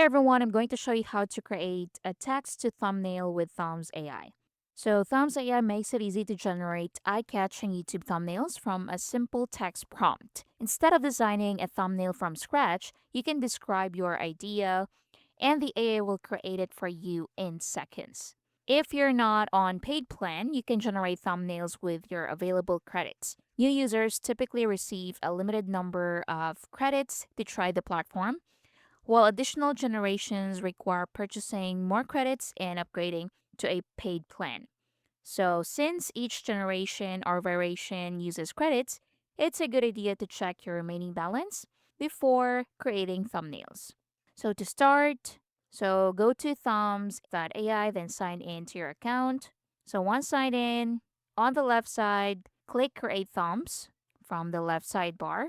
everyone, I'm going to show you how to create a text to thumbnail with Thumbs AI. So Thumbs AI makes it easy to generate eye-catching YouTube thumbnails from a simple text prompt. Instead of designing a thumbnail from scratch, you can describe your idea and the AI will create it for you in seconds. If you're not on paid plan, you can generate thumbnails with your available credits. New users typically receive a limited number of credits to try the platform, while additional generations require purchasing more credits and upgrading to a paid plan. So, since each generation or variation uses credits, it's a good idea to check your remaining balance before creating thumbnails. So, to start, go to thumbs.ai, then sign in to your account. So, once signed in, on the left side, click Create Thumbs from the left sidebar.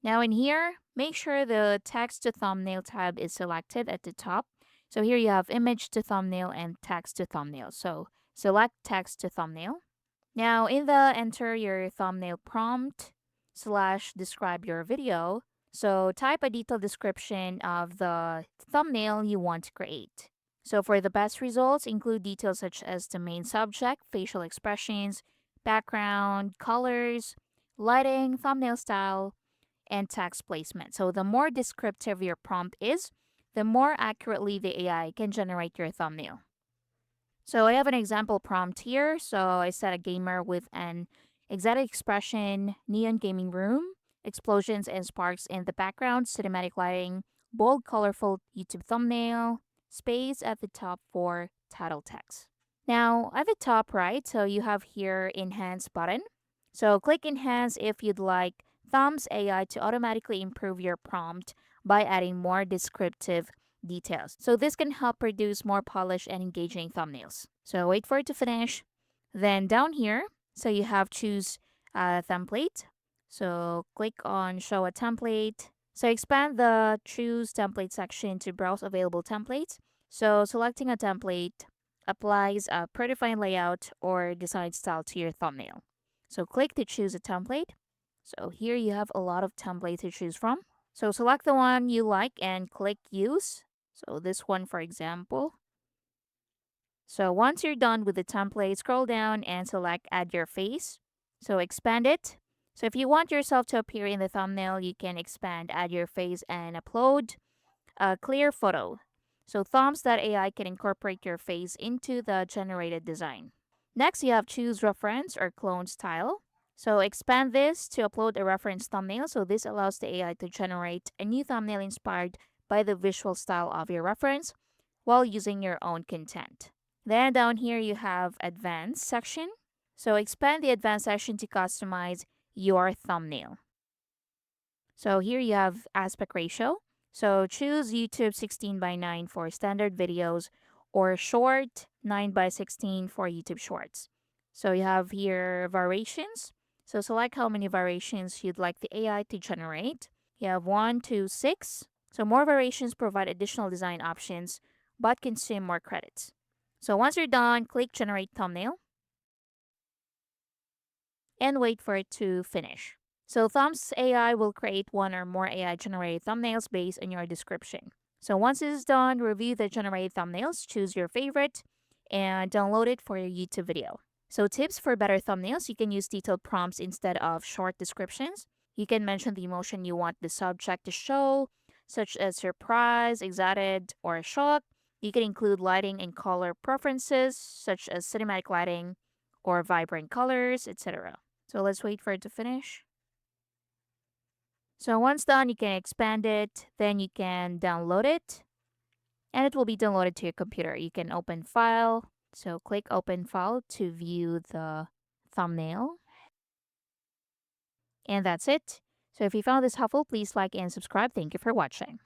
Now, in here, make sure the Text to Thumbnail tab is selected at the top. So, here you have Image to Thumbnail and Text to Thumbnail. So, select Text to Thumbnail. Now, in the enter your thumbnail prompt / describe your video. So, type a detailed description of the thumbnail you want to create. So, for the best results, include details such as the main subject, facial expressions, background, colors, lighting, thumbnail style, and text placement. So, the more descriptive your prompt is, the more accurately the AI can generate your thumbnail. So I have an example prompt here. So I set a gamer with an exotic expression, neon gaming room, explosions and sparks in the background, cinematic lighting, bold, colorful YouTube thumbnail, space at the top for title text. Now at the top right, so you have here Enhance button. So click Enhance if you'd like Thumbs AI to automatically improve your prompt by adding more descriptive details. So this can help produce more polished and engaging thumbnails. So wait for it to finish. Then down here, so you have choose a template. So click on show a template. So expand the choose template section to browse available templates. So selecting a template applies a predefined layout or design style to your thumbnail. So click to choose a template. So here you have a lot of templates to choose from. So select the one you like and click use. So this one, for example. So once you're done with the template, scroll down and select add your face. So expand it. So if you want yourself to appear in the thumbnail, you can expand add your face and upload a clear photo. So Thumbs.ai can incorporate your face into the generated design. Next, you have choose reference or clone style. So expand this to upload a reference thumbnail. So this allows the AI to generate a new thumbnail inspired by the visual style of your reference while using your own content. Then down here you have advanced section. So expand the advanced section to customize your thumbnail. So here you have aspect ratio. So choose YouTube 16:9 for standard videos or short 9:16 for YouTube shorts. So you have here variations. So select how many variations you'd like the AI to generate. You have 1 to 6. So more variations provide additional design options but consume more credits. So once you're done, click generate thumbnail and wait for it to finish. So Thumbs AI will create one or more AI generated thumbnails based on your description. So once it is done, review the generated thumbnails, choose your favorite, and download it for your YouTube video. So tips for better thumbnails, you can use detailed prompts instead of short descriptions. You can mention the emotion you want the subject to show, such as surprise, excited, or shock. You can include lighting and color preferences, such as cinematic lighting or vibrant colors, etc. So let's wait for it to finish. So once done, you can expand it, then you can download it, and it will be downloaded to your computer. You can open file, so click open file to view the thumbnail. And that's it. So if you found this helpful, please like and subscribe. Thank you for watching.